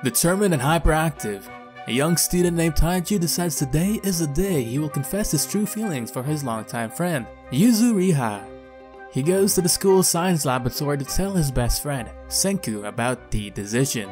Determined and hyperactive, a young student named Taiju decides today is the day he will confess his true feelings for his longtime friend, Yuzuriha. He goes to the school's science laboratory to tell his best friend, Senku, about the decision.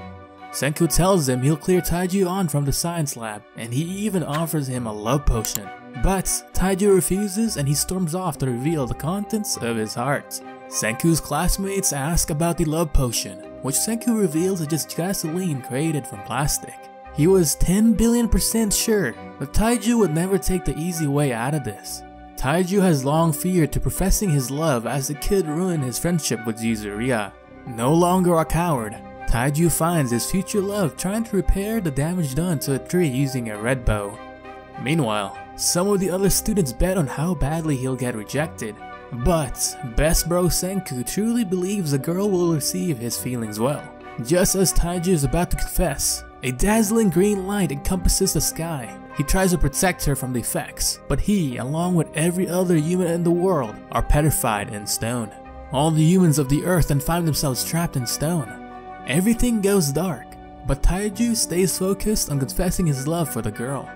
Senku tells him he'll clear Taiju on from the science lab, and he even offers him a love potion. But Taiju refuses and he storms off to reveal the contents of his heart. Senku's classmates ask about the love potion, which Senku reveals is just gasoline created from plastic. He was 10 billion% sure that Taiju would never take the easy way out of this. Taiju has long feared to professing his love as it could ruin his friendship with Yuzuriha. No longer a coward, Taiju finds his future love trying to repair the damage done to a tree using a red bow. Meanwhile, some of the other students bet on how badly he'll get rejected. But best bro Senku truly believes the girl will receive his feelings well. Just as Taiju is about to confess, a dazzling green light encompasses the sky. He tries to protect her from the effects, but he, along with every other human in the world, are petrified in stone. All the humans of the earth then find themselves trapped in stone. Everything goes dark, but Taiju stays focused on confessing his love for the girl.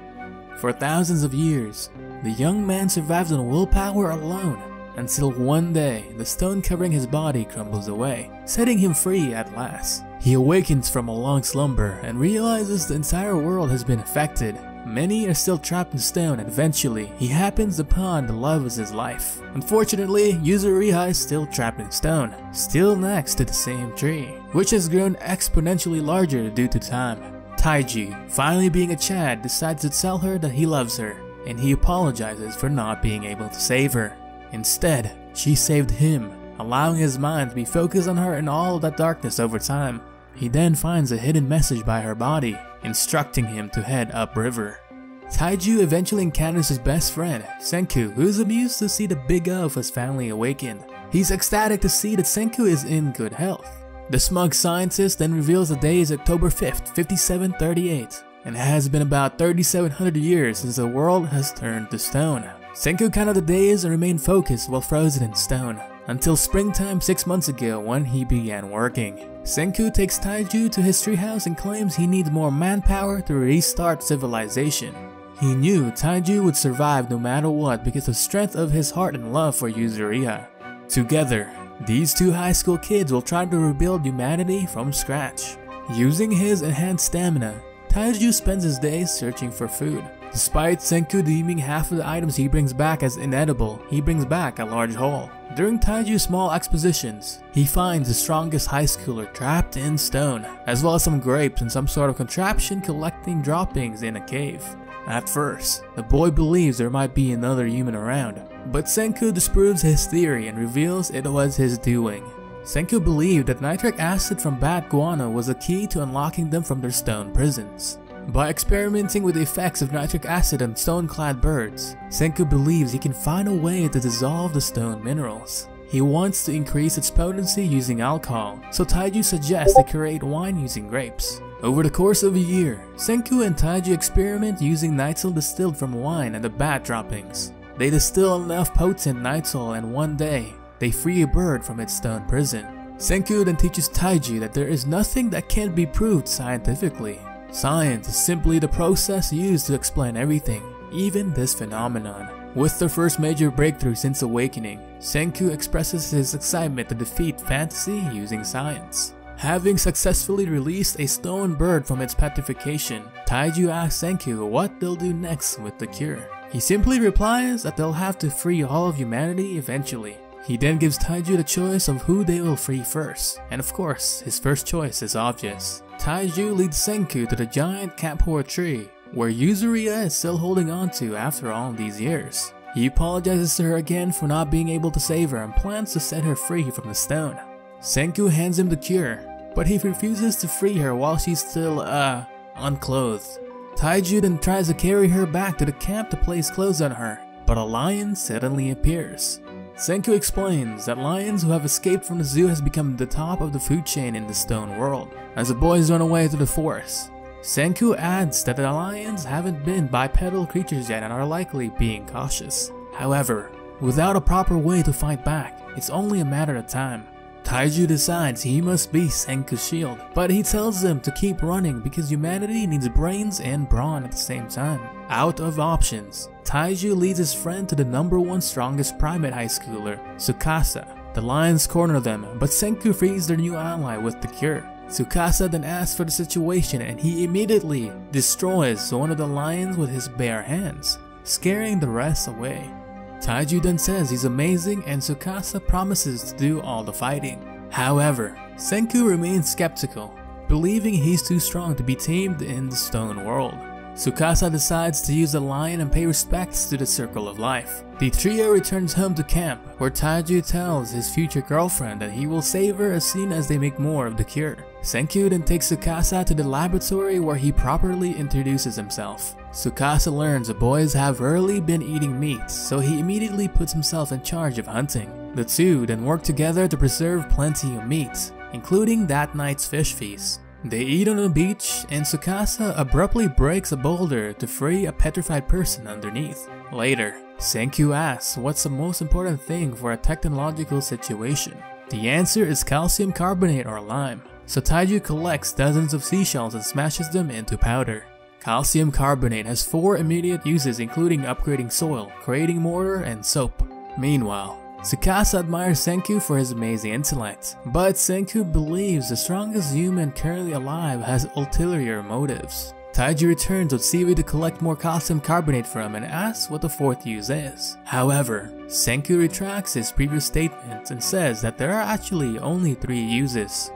For thousands of years, the young man survives on willpower alone, until one day the stone covering his body crumbles away, setting him free at last. He awakens from a long slumber and realizes the entire world has been affected. Many are still trapped in stone, and eventually he happens upon the love of his life. Unfortunately, Yuzuriha is still trapped in stone, still next to the same tree, which has grown exponentially larger due to time. Taiju, finally being a Chad, decides to tell her that he loves her, and he apologizes for not being able to save her. Instead, she saved him, allowing his mind to be focused on her and all of that darkness over time. He then finds a hidden message by her body, instructing him to head upriver. Taiju eventually encounters his best friend, Senku, who is amused to see the big O of his family awakened. He's ecstatic to see that Senku is in good health. The smug scientist then reveals the day is October 5th, 5738, and it has been about 3,700 years since the world has turned to stone. Senku counted the days and remained focused while frozen in stone, until springtime 6 months ago when he began working. Senku takes Taiju to his treehouse and claims he needs more manpower to restart civilization. He knew Taiju would survive no matter what because of the strength of his heart and love for Yuzuriha. Together, these two high school kids will try to rebuild humanity from scratch. Using his enhanced stamina, Taiju spends his days searching for food. Despite Senku deeming half of the items he brings back as inedible, he brings back a large haul. During Taiju's small expositions, he finds the strongest high schooler trapped in stone, as well as some grapes and some sort of contraption collecting droppings in a cave. At first, the boy believes there might be another human around, but Senku disproves his theory and reveals it was his doing. Senku believed that nitric acid from bat guano was the key to unlocking them from their stone prisons. By experimenting with the effects of nitric acid on stone-clad birds, Senku believes he can find a way to dissolve the stone minerals. He wants to increase its potency using alcohol, so Taiju suggests they create wine using grapes. Over the course of a year, Senku and Taiju experiment using nitol distilled from wine and the bat droppings. They distill enough potent nitol, and one day, they free a bird from its stone prison. Senku then teaches Taiju that there is nothing that can't be proved scientifically. Science is simply the process used to explain everything, even this phenomenon. With their first major breakthrough since awakening, Senku expresses his excitement to defeat fantasy using science. Having successfully released a stone bird from its petrification, Taiju asks Senku what they'll do next with the cure. He simply replies that they'll have to free all of humanity eventually. He then gives Taiju the choice of who they will free first, and of course, his first choice is obvious. Taiju leads Senku to the giant Kampor tree, where Yuzuriha is still holding on to after all these years. He apologizes to her again for not being able to save her and plans to set her free from the stone. Senku hands him the cure, but he refuses to free her while she's still, unclothed. Taiju then tries to carry her back to the camp to place clothes on her, but a lion suddenly appears. Senku explains that lions who have escaped from the zoo has become the top of the food chain in the stone world, as the boys run away to the forest. Senku adds that the lions haven't been bipedal creatures yet and are likely being cautious. However, without a proper way to fight back, it's only a matter of time. Taiju decides he must be Senku's shield, but he tells them to keep running because humanity needs brains and brawn at the same time. Out of options, Taiju leads his friend to the #1 strongest primate high schooler, Tsukasa. The lions corner them, but Senku frees their new ally with the cure. Tsukasa then asks for the situation and he immediately destroys one of the lions with his bare hands, scaring the rest away. Taiju then says he's amazing and Tsukasa promises to do all the fighting. However, Senku remains skeptical, believing he's too strong to be tamed in the stone world. Tsukasa decides to use the lion and pay respects to the Circle of Life. The trio returns home to camp, where Taiju tells his future girlfriend that he will save her as soon as they make more of the cure. Senku then takes Tsukasa to the laboratory where he properly introduces himself. Tsukasa learns the boys have rarely been eating meat, so he immediately puts himself in charge of hunting. The two then work together to preserve plenty of meat, including that night's fish feast. They eat on a beach, and Tsukasa abruptly breaks a boulder to free a petrified person underneath. Later, Senku asks what's the most important thing for a technological situation. The answer is calcium carbonate or lime, so Taiju collects dozens of seashells and smashes them into powder. Calcium carbonate has 4 immediate uses, including upgrading soil, creating mortar, and soap. Meanwhile, Tsukasa admires Senku for his amazing intellect, but Senku believes the strongest human currently alive has ulterior motives. Taiju returns with seaweed to collect more calcium carbonate from and asks what the 4th use is. However, Senku retracts his previous statement and says that there are actually only 3 uses.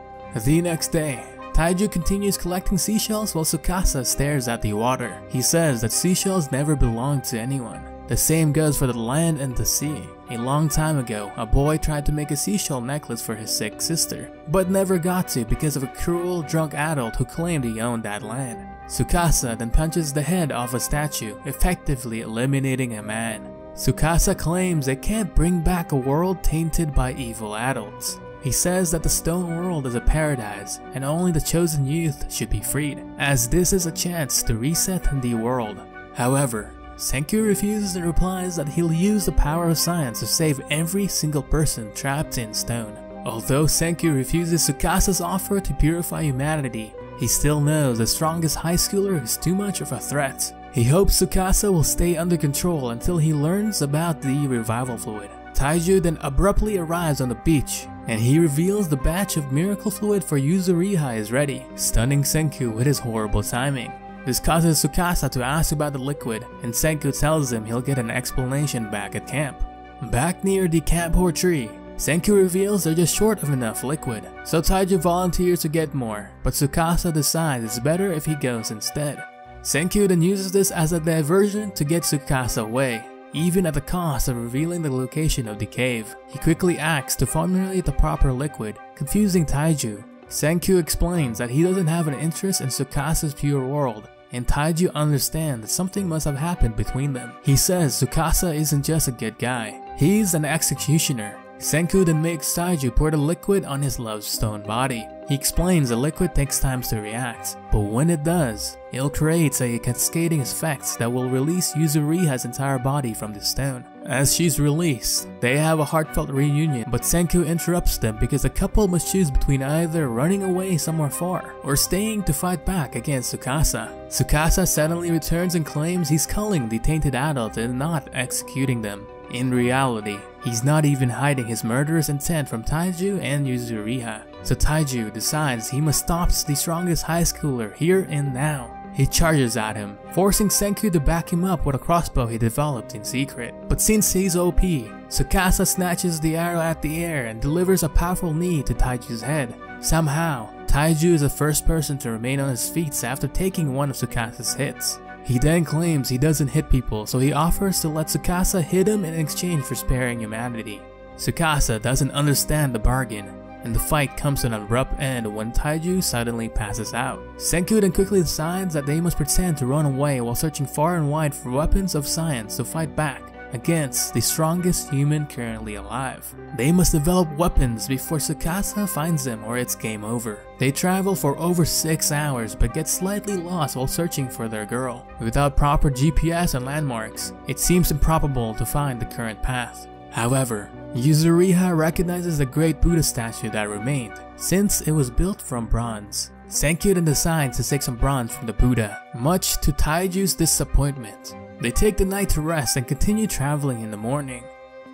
The next day, Taiju continues collecting seashells while Tsukasa stares at the water. He says that seashells never belong to anyone. The same goes for the land and the sea. A long time ago, a boy tried to make a seashell necklace for his sick sister, but never got to because of a cruel, drunk adult who claimed he owned that land. Tsukasa then punches the head off a statue, effectively eliminating a man. Tsukasa claims they can't bring back a world tainted by evil adults. He says that the stone world is a paradise and only the chosen youth should be freed, as this is a chance to reset the world. However, Senku refuses and replies that he'll use the power of science to save every single person trapped in stone. Although Senku refuses Tsukasa's offer to purify humanity, he still knows the strongest high schooler is too much of a threat. He hopes Tsukasa will stay under control until he learns about the revival fluid. Taiju then abruptly arrives on the beach, and he reveals the batch of miracle fluid for Yuzuriha is ready, stunning Senku with his horrible timing. This causes Tsukasa to ask about the liquid, and Senku tells him he'll get an explanation back at camp. Back near the Camphor tree, Senku reveals they're just short of enough liquid, so Taiju volunteers to get more, but Tsukasa decides it's better if he goes instead. Senku then uses this as a diversion to get Tsukasa away, even at the cost of revealing the location of the cave. He quickly acts to formulate the proper liquid, confusing Taiju. Senku explains that he doesn't have an interest in Tsukasa's pure world, and Taiju understands that something must have happened between them. He says Tsukasa isn't just a good guy, he's an executioner. Senku then makes Taiju pour the liquid on his love's stone body. He explains the liquid takes time to react, but when it does, it'll create a cascading effect that will release Yuzuriha's entire body from the stone. As she's released, they have a heartfelt reunion, but Senku interrupts them because the couple must choose between either running away somewhere far or staying to fight back against Tsukasa. Tsukasa suddenly returns and claims he's culling the tainted adult and not executing them. In reality, he's not even hiding his murderous intent from Taiju and Yuzuriha. So Taiju decides he must stop the strongest high schooler here and now. He charges at him, forcing Senku to back him up with a crossbow he developed in secret. But since he's OP, Tsukasa snatches the arrow at the air and delivers a powerful knee to Taiju's head. Somehow, Taiju is the first person to remain on his feet after taking one of Tsukasa's hits. He then claims he doesn't hit people, so he offers to let Tsukasa hit him in exchange for sparing humanity. Tsukasa doesn't understand the bargain, and the fight comes to an abrupt end when Taiju suddenly passes out. Senku then quickly decides that they must pretend to run away while searching far and wide for weapons of science to fight back against the strongest human currently alive. They must develop weapons before Tsukasa finds them or it's game over. They travel for over 6 hours but get slightly lost while searching for their girl. Without proper GPS and landmarks, it seems improbable to find the current path. However, Yuzuriha recognizes the great Buddha statue that remained, since it was built from bronze. Senkyu then decides to take some bronze from the Buddha, much to Taiju's disappointment. They take the night to rest and continue traveling in the morning.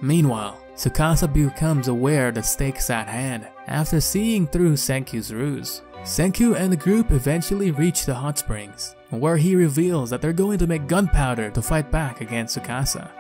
Meanwhile, Tsukasa becomes aware the stakes at hand after seeing through Senkyu's ruse. Senkyu and the group eventually reach the hot springs, where he reveals that they're going to make gunpowder to fight back against Tsukasa.